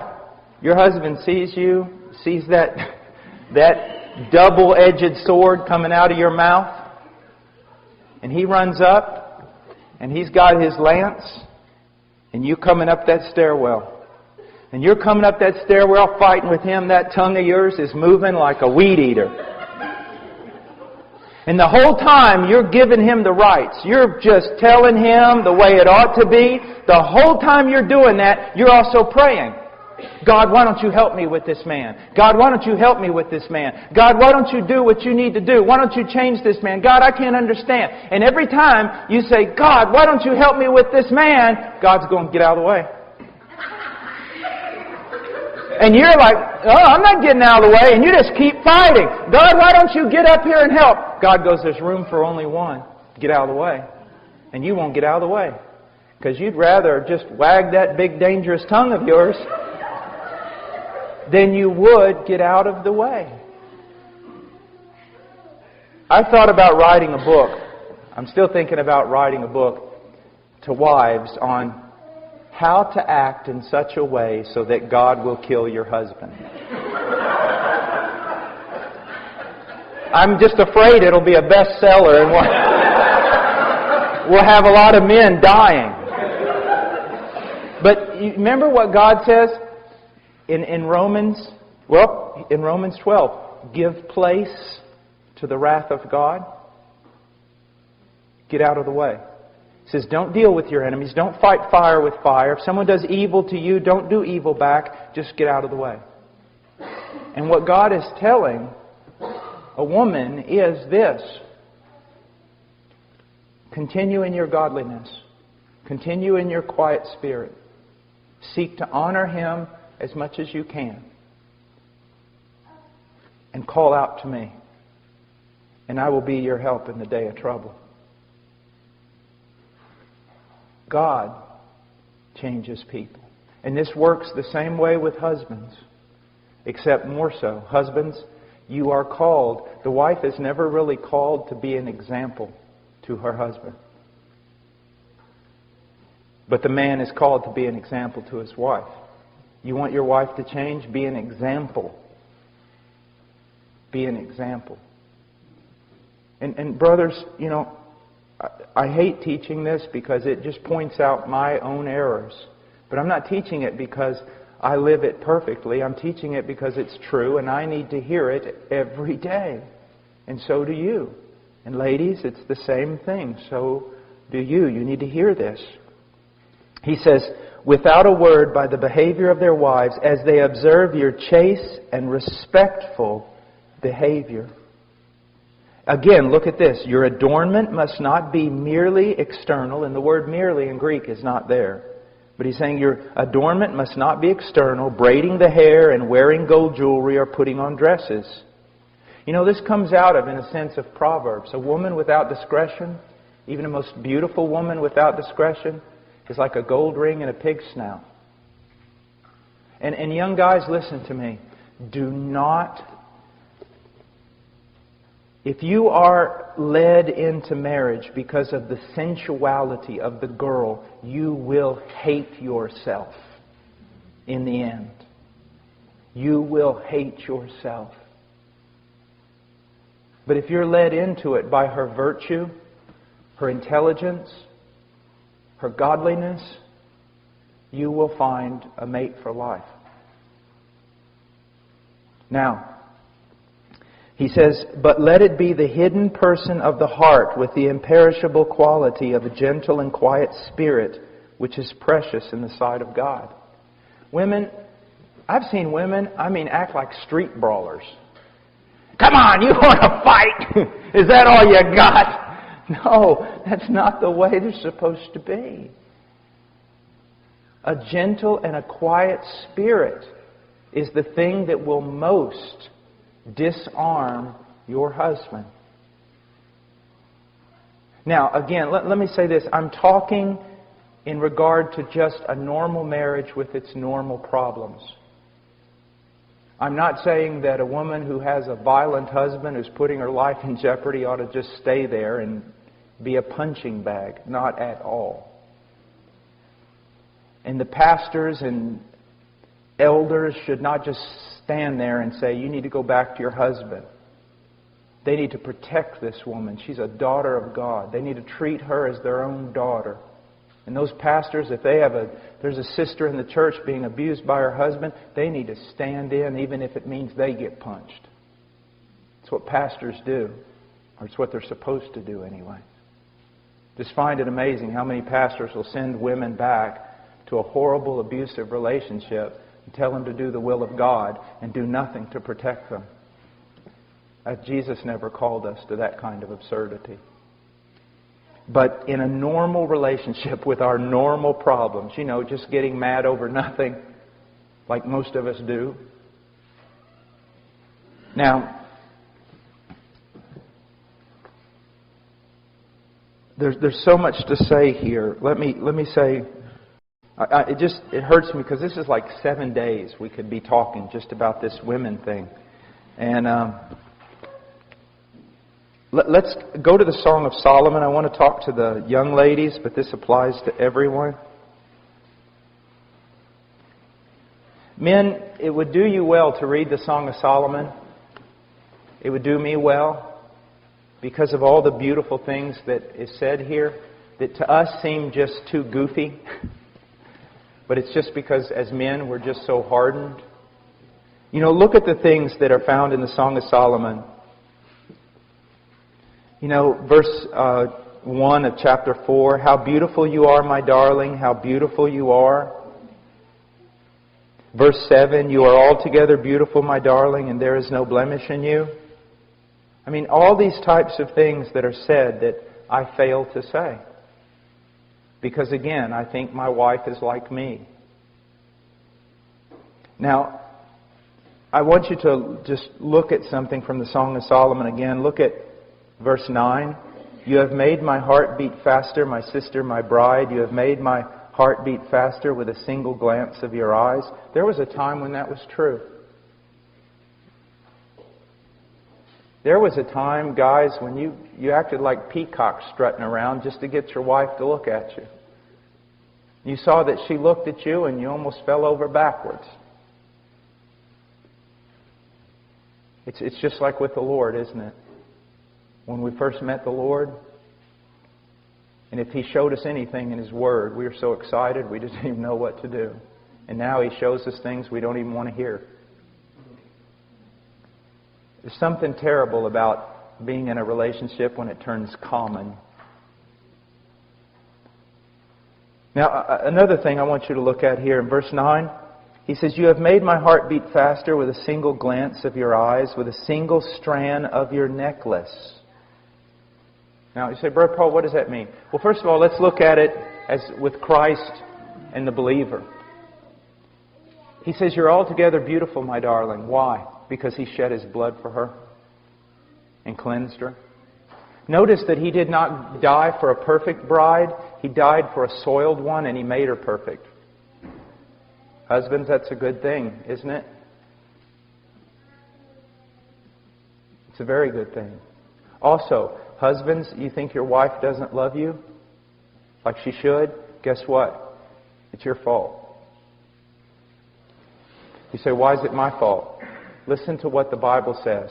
Your husband sees you, sees that double-edged sword coming out of your mouth, and he runs up, and he's got his lance, and you coming up that stairwell. And you're coming up that stairwell fighting with him. That tongue of yours is moving like a weed eater. And the whole time you're giving him the rights. You're just telling him the way it ought to be. The whole time you're doing that, you're also praying. God, why don't you help me with this man? God, why don't you help me with this man? God, why don't you do what you need to do? Why don't you change this man? God, I can't understand. And every time you say, God, why don't you help me with this man? God's going, get out of the way. And you're like, oh, I'm not getting out of the way. And you just keep fighting. God, why don't you get up here and help? God goes, there's room for only one. Get out of the way. And you won't get out of the way. Because you'd rather just wag that big dangerous tongue of yours than you would get out of the way. I thought about writing a book. I'm still thinking about writing a book to wives on how to act in such a way so that God will kill your husband. I'm just afraid it'll be a bestseller and we'll have a lot of men dying. But you remember what God says in Romans? Well, in Romans 12, give place to the wrath of God. Get out of the way. He says, don't deal with your enemies. Don't fight fire with fire. If someone does evil to you, don't do evil back. Just get out of the way. And what God is telling a woman is this. Continue in your godliness. Continue in your quiet spirit. Seek to honor Him as much as you can. And call out to me. And I will be your help in the day of trouble. God changes people. And this works the same way with husbands, except more so. Husbands, you are called. The wife is never really called to be an example to her husband. But the man is called to be an example to his wife. You want your wife to change? Be an example. Be an example. And brothers, you know, I hate teaching this because it just points out my own errors. But I'm not teaching it because I live it perfectly. I'm teaching it because it's true and I need to hear it every day. And so do you. And ladies, it's the same thing. So do you. You need to hear this. He says, without a word by the behavior of their wives as they observe your chaste and respectful behavior. Again, look at this. Your adornment must not be merely external. And the word merely in Greek is not there. But he's saying your adornment must not be external, braiding the hair and wearing gold jewelry or putting on dresses. You know, this comes out of, in a sense, of Proverbs. A woman without discretion, even a most beautiful woman without discretion, is like a gold ring in a pig's snout. And young guys, listen to me. Do not... If you are led into marriage because of the sensuality of the girl, you will hate yourself in the end. You will hate yourself. But if you're led into it by her virtue, her intelligence, her godliness, you will find a mate for life. Now, he says, but let it be the hidden person of the heart with the imperishable quality of a gentle and quiet spirit, which is precious in the sight of God. Women, I've seen women, act like street brawlers. Come on, you want to fight? Is that all you got? No, that's not the way they're supposed to be. A gentle and a quiet spirit is the thing that will most disarm your husband. Now, again, let me say this. I'm talking in regard to just a normal marriage with its normal problems. I'm not saying that a woman who has a violent husband who's putting her life in jeopardy ought to just stay there and be a punching bag. Not at all. And the pastors and elders should not just stand there and say, you need to go back to your husband. They need to protect this woman. She's a daughter of God. They need to treat her as their own daughter. And those pastors, if there's a sister in the church being abused by her husband, they need to stand in even if it means they get punched. It's what pastors do. Or it's what they're supposed to do anyway. Just find it amazing how many pastors will send women back to a horrible, abusive relationship and tell them to do the will of God and do nothing to protect them. Jesus never called us to that kind of absurdity. But in a normal relationship with our normal problems, just getting mad over nothing like most of us do. Now, there's so much to say here. Let me say, it hurts me because this is like 7 days we could be talking just about this women thing. And let's go to the Song of Solomon. I want to talk to the young ladies, but this applies to everyone. Men, it would do you well to read the Song of Solomon. It would do me well because of all the beautiful things that is said here that to us seem just too goofy. But it's just because as men we're just so hardened. Look at the things that are found in the Song of Solomon. Verse 1 of chapter 4, how beautiful you are, my darling, how beautiful you are. Verse 7, you are altogether beautiful, my darling, and there is no blemish in you. All these types of things that are said that I fail to say. Because again, I think my wife is like me. Now, I want you to just look at something from the Song of Solomon again. Look at verse 9. You have made my heart beat faster, my sister, my bride. You have made my heart beat faster with a single glance of your eyes. There was a time when that was true. There was a time, guys, when you acted like peacocks strutting around just to get your wife to look at you. You saw that she looked at you and you almost fell over backwards. It's just like with the Lord, isn't it? When we first met the Lord, and if He showed us anything in His Word, we were so excited we didn't even know what to do. And now He shows us things we don't even want to hear. There's something terrible about being in a relationship when it turns common. Now, another thing I want you to look at here in verse 9. He says, you have made my heart beat faster with a single glance of your eyes, with a single strand of your necklace. Now, you say, Brother Paul, what does that mean? Well, first of all, let's look at it as with Christ and the believer. He says, you're altogether beautiful, my darling. Why? Because He shed His blood for her and cleansed her. Notice that He did not die for a perfect bride. He died for a soiled one, and He made her perfect. Husbands, that's a good thing, isn't it? It's a very good thing. Also, husbands, you think your wife doesn't love you like she should? Guess what? It's your fault. You say, why is it my fault? Listen to what the Bible says.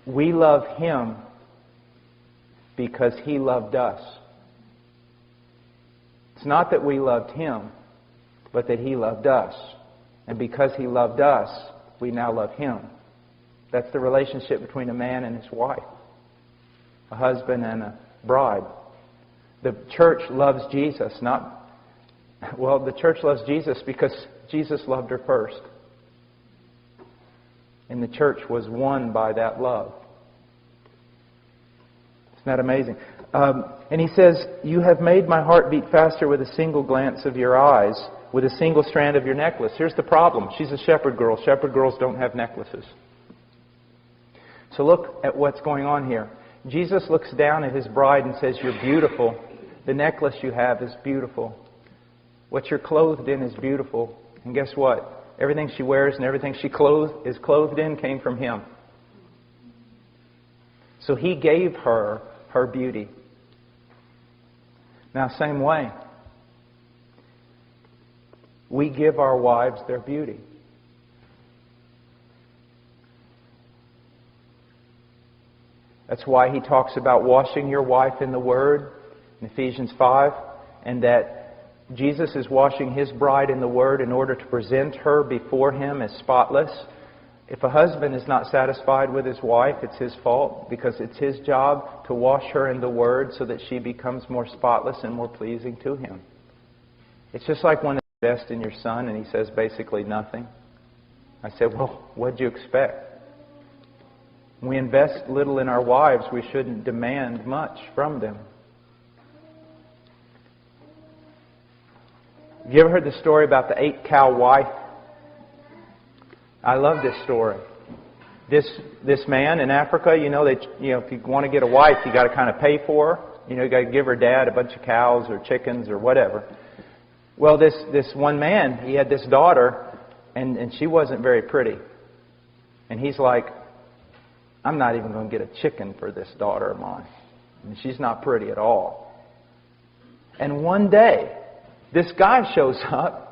We love Him because He loved us. It's not that we loved Him, but that He loved us. And because He loved us, we now love Him. That's the relationship between a man and his wife. A husband and a bride. The church loves Jesus, the church loves Jesus because Jesus loved her first. And the church was won by that love. Isn't that amazing? And he says, you have made my heart beat faster with a single glance of your eyes, with a single strand of your necklace. Here's the problem. She's a shepherd girl. Shepherd girls don't have necklaces. So look at what's going on here. Jesus looks down at His bride and says, you're beautiful. The necklace you have is beautiful. What you're clothed in is beautiful. And guess what? Everything she wears and everything she is clothed in came from Him. So He gave her her beauty. Now, same way, we give our wives their beauty. That's why He talks about washing your wife in the Word in Ephesians 5, and that Jesus is washing His bride in the Word in order to present her before Him as spotless. If a husband is not satisfied with his wife, it's his fault, because it's his job to wash her in the Word so that she becomes more spotless and more pleasing to him. It's just like when you invest in your son and he says basically nothing. I said, well, what'd you expect? When we invest little in our wives, we shouldn't demand much from them. Have you ever heard the story about the 8-cow wife? I love this story. This man in Africa, if you want to get a wife, you got to kind of pay for her. You got to give her dad a bunch of cows or chickens or whatever. Well, this one man, he had this daughter, and she wasn't very pretty. And he's like, I'm not even going to get a chicken for this daughter of mine. And she's not pretty at all. And one day, this guy shows up,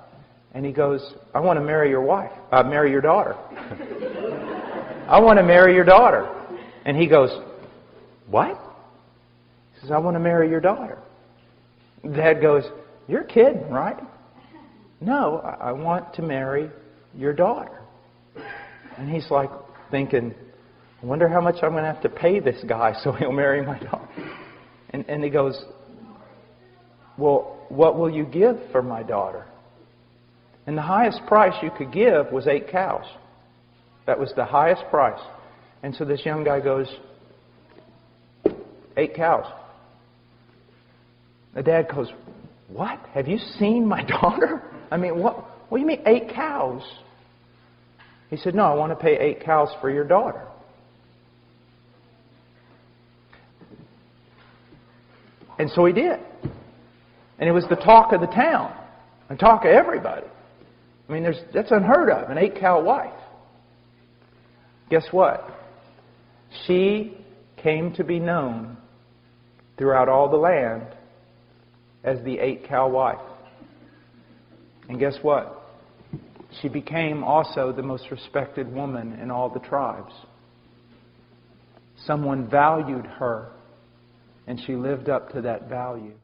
and he goes, I want to marry your daughter. I want to marry your daughter. And he goes, what? He says, I want to marry your daughter. Dad goes, you're kidding, right? No, I want to marry your daughter. And he's like thinking, I wonder how much I'm going to have to pay this guy so he'll marry my daughter. And he goes, well, what will you give for my daughter? And the highest price you could give was 8 cows. That was the highest price. And so this young guy goes, 8 cows. The dad goes, what? Have you seen my daughter? I mean, what do you mean 8 cows? He said, no, I want to pay 8 cows for your daughter. And so he did. And it was the talk of the town. And talk of everybody. I mean, that's unheard of, an 8-cow wife. Guess what? She came to be known throughout all the land as the 8-cow wife. And guess what? She became also the most respected woman in all the tribes. Someone valued her, and she lived up to that value.